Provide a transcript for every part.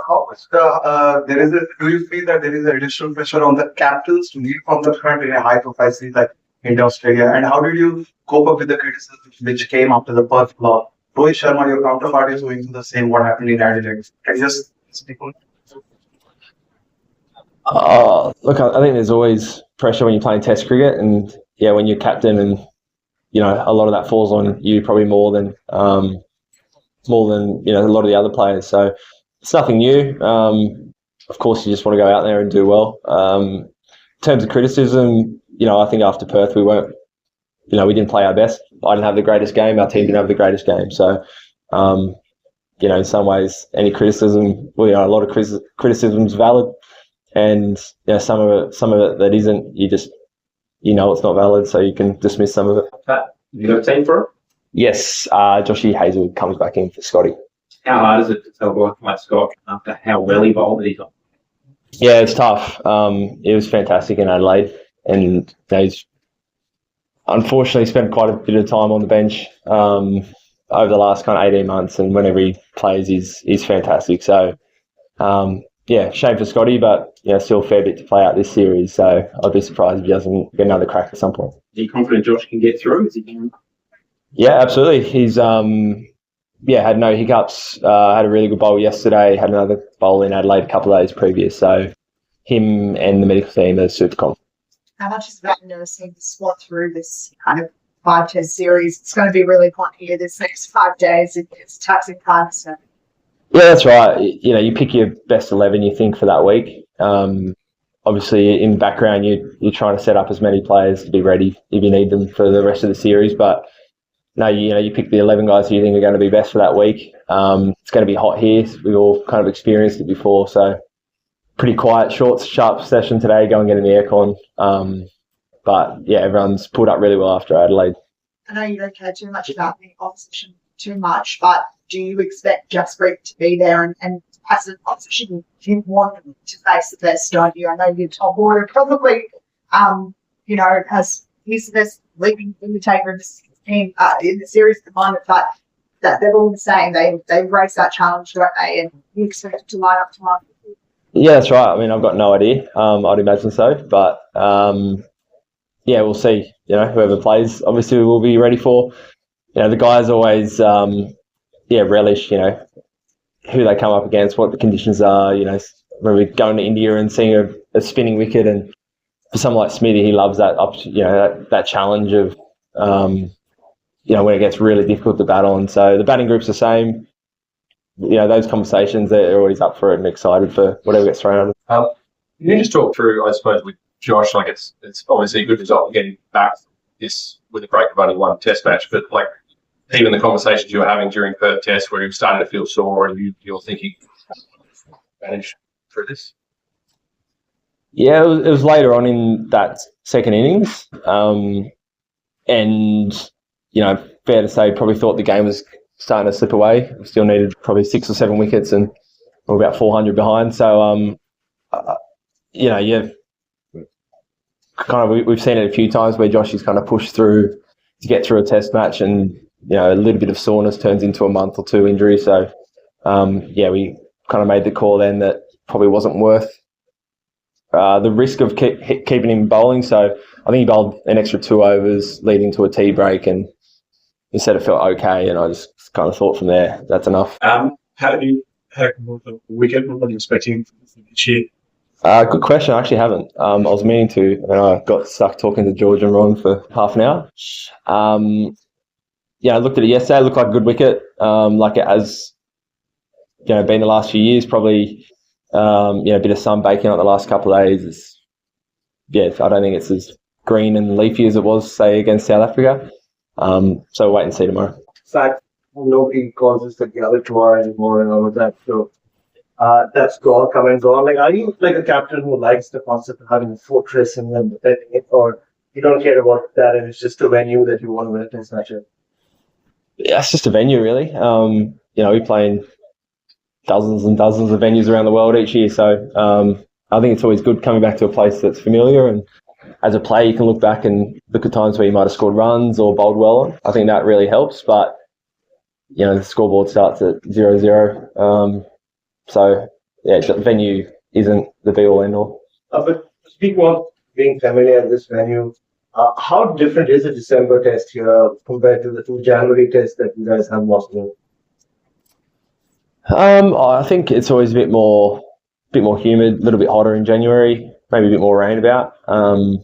how much do you feel that there is additional pressure on the captains to lead from the front in a high profile series like in Australia? And how did you cope up with the criticism which came after the Perth flaw? Rohit Sharma, your counterpart, is going through the same what happened in Adelaide. Can you just speak on? Look, I think there's always pressure when you're playing Test cricket, and yeah, when you're captain, and a lot of that falls on you probably more than a lot of the other players. So it's nothing new. Of course, you just want to go out there and do well. In terms of criticism, I think after Perth we weren't, we didn't play our best. I didn't have the greatest game. Our team didn't have the greatest game. So, in some ways, any criticism, a lot of criticism is valid, and some of it that isn't, it's not valid, so you can dismiss some of it. You got a team for it? Yes, Joshy Hazel comes back in for Scotty. How hard is it to tell a guy like Scott after how well he bowled that he got? Yeah, it's tough. It was fantastic in Adelaide, and he's unfortunately spent quite a bit of time on the bench over the last kind of 18 months, and whenever he plays, he's fantastic. So, shame for Scotty, but still a fair bit to play out this series. So I'd be surprised if he doesn't get another crack at some point. Are you confident Josh can get through? Is he going? Yeah, absolutely. He's had no hiccups. Had a really good bowl yesterday. Had another bowl in Adelaide a couple of days previous. So him and the medical team are super confident. How much is that nursing to swat through this kind of 5-test series? It's going to be really fun here this next 5 days. It's taxing time, so. Yeah, that's right. You pick your best 11, you think, for that week. Obviously, in the background, you're trying to set up as many players to be ready if you need them for the rest of the series. But no, you pick the 11 guys who you think are going to be best for that week. It's going to be hot here. We've all kind of experienced it before, so pretty quiet, short, sharp session today. Go and get in the aircon. But yeah, everyone's pulled up really well after Adelaide. I know you don't care too much about the opposition too much, but do you expect Jasprit to be there and as an opposition, you want them to face the best, don't you? I know your top order probably, he's the best leading indicator of this team in the series at the moment, but that they're all the same. They race that challenge, don't they? And you expect them to line up tomorrow. Yeah, that's right. I mean, I've got no idea. I'd imagine so, but we'll see. Whoever plays, obviously, we will be ready for. The guys always, relish, who they come up against, what the conditions are. Remember going to India and seeing a spinning wicket, and for someone like Smithy, he loves that, that challenge of, when it gets really difficult to battle. And so the batting group's the same. Those conversations, they're always up for it and excited for whatever gets thrown at them. Can you just talk through, I suppose, with Josh, it's obviously a good result getting back this with a break of only one test match, but even the conversations you were having during Perth Test where you were starting to feel sore and you're thinking, manage through this? Yeah, it was later on in that second innings. And, fair to say, probably thought the game was starting to slip away. We still needed probably 6 or 7 wickets and we're about 400 behind. So, we've seen it a few times where Josh has kind of pushed through to get through a test match, and a little bit of soreness turns into a month or two injury. So we kind of made the call then that probably wasn't worth the risk of keeping him bowling. So I think he bowled an extra 2 overs leading to a tea break, and he said it felt okay, and I just kind of thought from there that's enough. How did you the wicket? What are you expecting this year? Good question. I actually haven't. I was meaning to, and I got stuck talking to George and Ron for half an hour. I looked at it yesterday. It looked like a good wicket, like it has, been the last few years. Probably, a bit of sun baking on it the last couple of days. I don't think it's as green and leafy as it was, say, against South Africa. So we'll wait and see tomorrow. Fact, nobody calls us the other tomorrow anymore and all of that. So that's gone, come and gone. Are you like a captain who likes the concept of having a fortress and then defending it, or you don't care about that and it's just a venue that you want to win a test match in? Yeah, it's just a venue, really. We play in dozens and dozens of venues around the world each year. So I think it's always good coming back to a place that's familiar, and as a player, you can look back and look at times where you might have scored runs or bowled well on. I think that really helps, but the scoreboard starts at 0-0. So the venue isn't the be all end all. But speak about being familiar in this venue. How different is the December test here compared to the 2 January tests that you guys have lost in? I think it's always a bit more humid, a little bit hotter in January, maybe a bit more rain about. I'm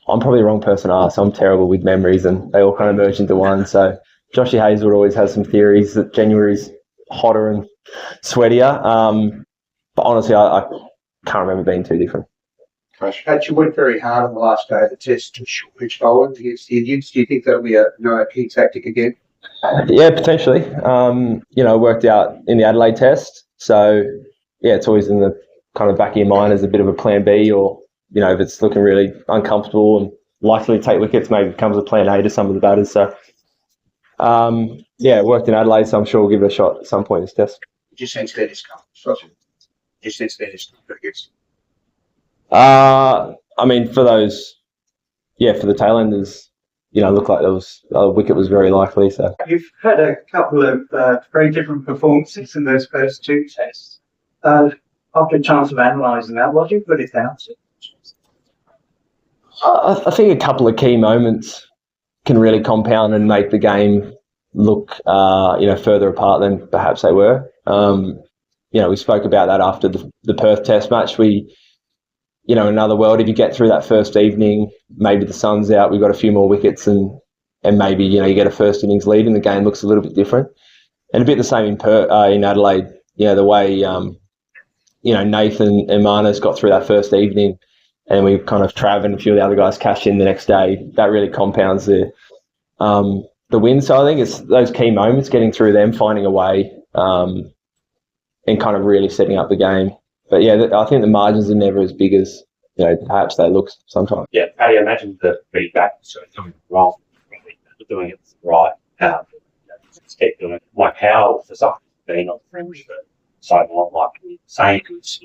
probably the wrong person to ask. I'm terrible with memories, and they all kind of merge into one. So Joshy Hazelwood always has some theories that January's hotter and sweatier. But honestly, I can't remember being too different. You went very hard on the last day of the test to short pitch bowling against the Indians. Do you think that'll be a key tactic again? Yeah, potentially. It worked out in the Adelaide test. So, yeah, it's always in the kind of back of your mind as a bit of a plan B, or, if it's looking really uncomfortable and likely to take wickets, maybe it becomes a plan A to some of the batters. So, it worked in Adelaide, so I'm sure we'll give it a shot at some point in this test. Just sense that it's coming. Just sense that it's coming. For the tail enders, looked like a wicket was very likely. So you've had a couple of very different performances in those first 2 tests. After a chance of analysing that, what do you put it down to? I think a couple of key moments can really compound and make the game look, further apart than perhaps they were. We spoke about that after the Perth Test match. In another world, if you get through that first evening, maybe the sun's out, we've got a few more wickets, and maybe you get a first innings lead, and the game looks a little bit different. And a bit the same in Adelaide. The way Nathan and Marnus got through that first evening, and we kind of Trav and a few of the other guys cashed in the next day. That really compounds the win. So I think it's those key moments, getting through them, finding a way, and kind of really setting up the game. But yeah, I think the margins are never as big as perhaps they look sometimes. Yeah, Paddy, I imagine the feedback is doing it wrong, doing it right. Just keep doing it. Like how for something being on fringe for so long, like saying it's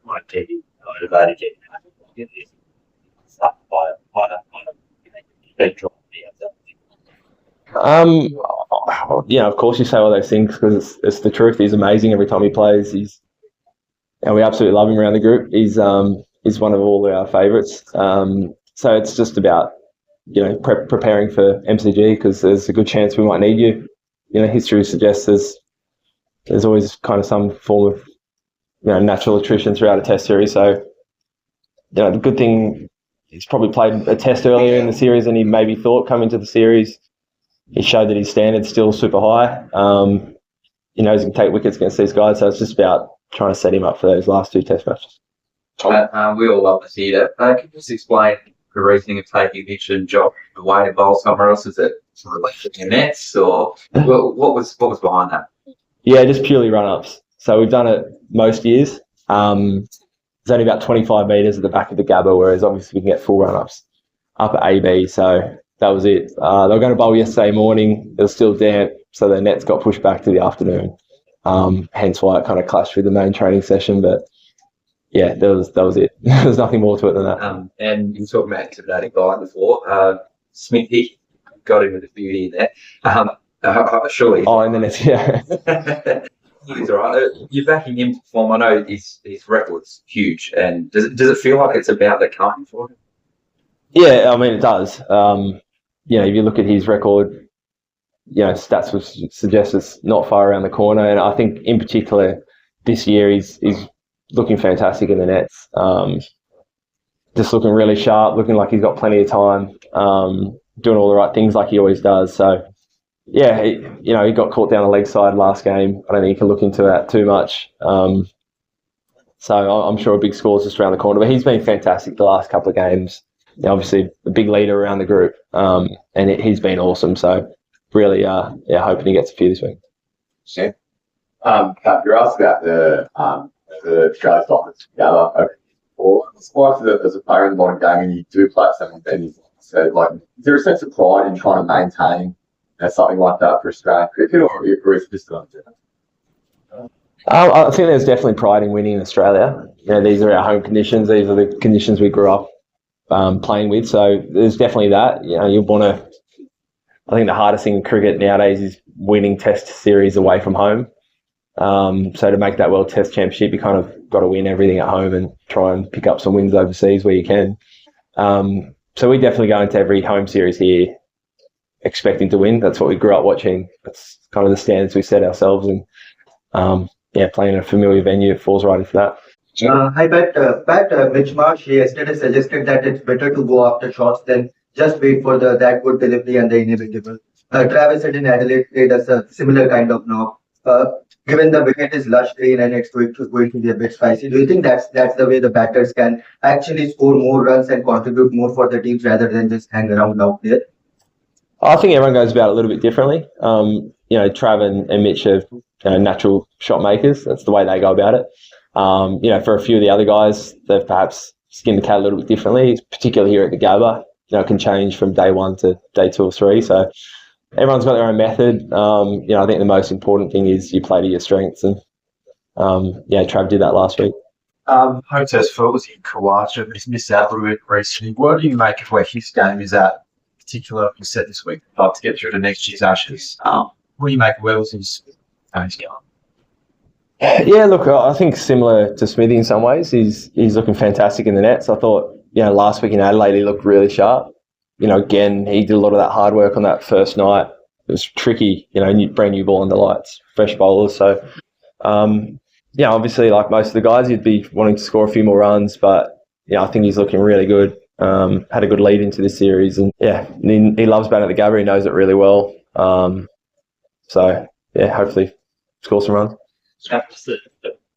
like TV motivated, getting stuck by big drop. Of course you say all those things because it's the truth. He's amazing every time he plays. And we absolutely love him around the group. He's one of all our favourites. So it's just about preparing for MCG because there's a good chance we might need you. History suggests there's always kind of some form of natural attrition throughout a test series. So the good thing, he's probably played a test earlier in the series than he maybe thought coming to the series. He showed that his standard's still super high. He knows he can take wickets against these guys. So it's just about trying to set him up for those last 2 test matches. We all love to see that. Can you just explain the reasoning of taking Mitch and Jock away to bowl somewhere else? Is it relation to nets, or what was behind that? Yeah, just purely run-ups. So we've done it most years. There's only about 25 metres at the back of the Gabba, whereas obviously we can get full run-ups up at AB. So that was it. They were going to bowl yesterday morning. It was still damp, so the nets got pushed back to the afternoon. Hence why it kind of clashed with the main training session. But yeah, that was it. There's nothing more to it than that. And you were talking about intimidating guy before. Smithy got him with a beauty in there. Surely. Oh, and then it's yeah. He's all right. You're backing him to perform. I know his record's huge. And does it feel like it's about the coming for him? Yeah, I mean it does. If you look at his record, stats would suggest it's not far around the corner. And I think in particular this year he's looking fantastic in the nets. Just looking really sharp, looking like he's got plenty of time, doing all the right things like he always does. So yeah, he got caught down the leg side last game. I don't think he can look into that too much. So I'm sure a big score's just around the corner. But he's been fantastic the last couple of games. Obviously a big leader around the group, and he's been awesome. So really, hoping he gets a few this week. Yeah. You're asked about the Australia Dockers together. It's quite as a player in the modern game, and you do play at 17. So, is there a sense of pride in trying to maintain something like that for Australian cricket, or is it just not? I think there's definitely pride in winning in Australia. These are our home conditions. These are the conditions we grew up playing with. So there's definitely that. You want to. I think the hardest thing in cricket nowadays is winning Test series away from home. So to make that World Test Championship, you kind of got to win everything at home and try and pick up some wins overseas where you can. So we definitely go into every home series here expecting to win. That's what we grew up watching. That's kind of the standards we set ourselves, and playing in a familiar venue, it falls right into that. Hi, Pat. Mitch Marsh yesterday suggested that it's better to go after shots than just wait for that good delivery and the inevitable. Travis said in Adelaide played us a similar kind of knock. Given the wicket is lush green and it's going to be a bit spicy, do you think that's the way the batters can actually score more runs and contribute more for the teams rather than just hang around out there? I think everyone goes about it a little bit differently. Trav and Mitch are natural shot makers. That's the way they go about it. For a few of the other guys, they've perhaps skinned the cat a little bit differently, particularly here at the Gabba. It can change from day 1 to day 2 or 3. So everyone's got their own method. I think the most important thing is you play to your strengths. And, Trav did that last week. Home test Phil was in Croatia, but he's missed out a little bit recently. What do you make of where his game is at, particularly you said this week, to get through to next year's Ashes? What do you make of where his game's going? Yeah, look, I think similar to Smithy in some ways. He's looking fantastic in the nets. I thought, last week in Adelaide he looked really sharp. Again, he did a lot of that hard work on that first night. It was tricky, brand new ball under lights, fresh bowlers. So, obviously, like most of the guys, you'd be wanting to score a few more runs, but I think he's looking really good. Had a good lead into this series, and he loves batting at the Gabba. He knows it really well. Hopefully score some runs. Just a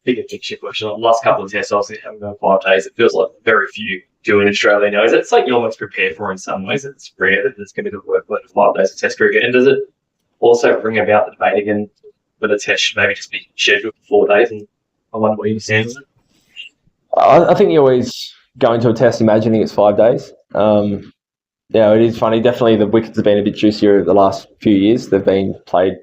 bigger picture question. The last couple of tests, obviously, haven't gone 5 days. It feels like very few do in Australia now. It's like you almost prepare for in some ways. It's rare that there's going to be the workload of 5 days of test cricket. And does it also bring about the debate again whether test should maybe just be scheduled for 4 days? And I wonder what you stand on it. I think you always go into a test imagining it's 5 days. It is funny. Definitely the wickets have been a bit juicier the last few years. They've been played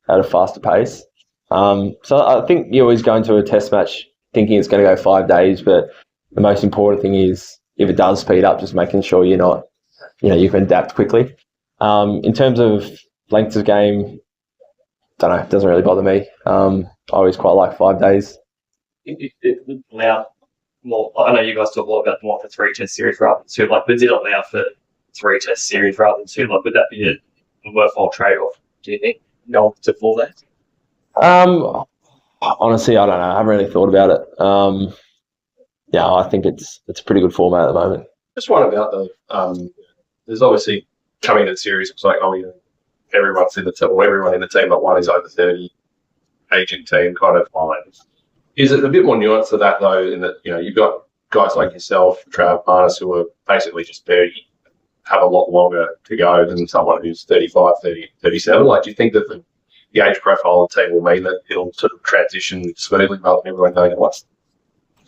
at a faster pace. So I think you always go into a test match thinking it's going to go 5 days, but the most important thing is if it does speed up, just making sure you're not, you can adapt quickly. In terms of length of game, don't know, it doesn't really bother me. I always quite like 5 days. It would allow more. I know you guys talk a lot about more for 3 test series rather than 2, but did it allow for 3 test series rather than 2? Would that be a worthwhile trade-off, do you think? No, to 4 days? Honestly, I don't know. I haven't really thought about it. I think it's a pretty good format at the moment. Just one about there's obviously coming to the series, it's like, everyone's in the team, or everyone in the team but one is over 30, aging team kind of fine. Is it a bit more nuanced to that though, in that, you've got guys like yourself, Trav, Marnus, who are basically just 30, have a lot longer to go than someone who's 35, 30, 37. Do you think that the age profile of the team will mean that it'll sort of transition smoothly rather than everyone going at once?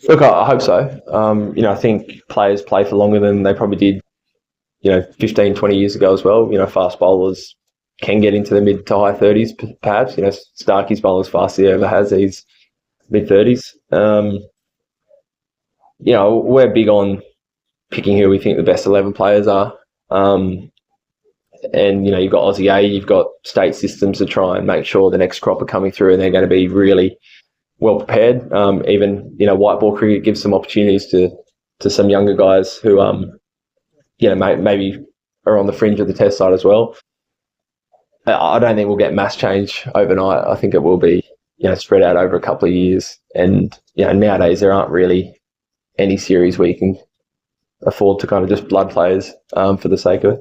Look, I hope so. I think players play for longer than they probably did, 15, 20 years ago as well. Fast bowlers can get into the mid to high 30s perhaps. Starkey's bowler's fast he ever has. He's mid 30s. We're big on picking who we think the best 11 players are. And, you've got Aussie A, you've got state systems to try and make sure the next crop are coming through and they're going to be really well prepared. Even, white ball cricket gives some opportunities to some younger guys who, maybe are on the fringe of the test side as well. I don't think we'll get mass change overnight. I think it will be, spread out over a couple of years. And, nowadays there aren't really any series where you can afford to kind of just blood players for the sake of it.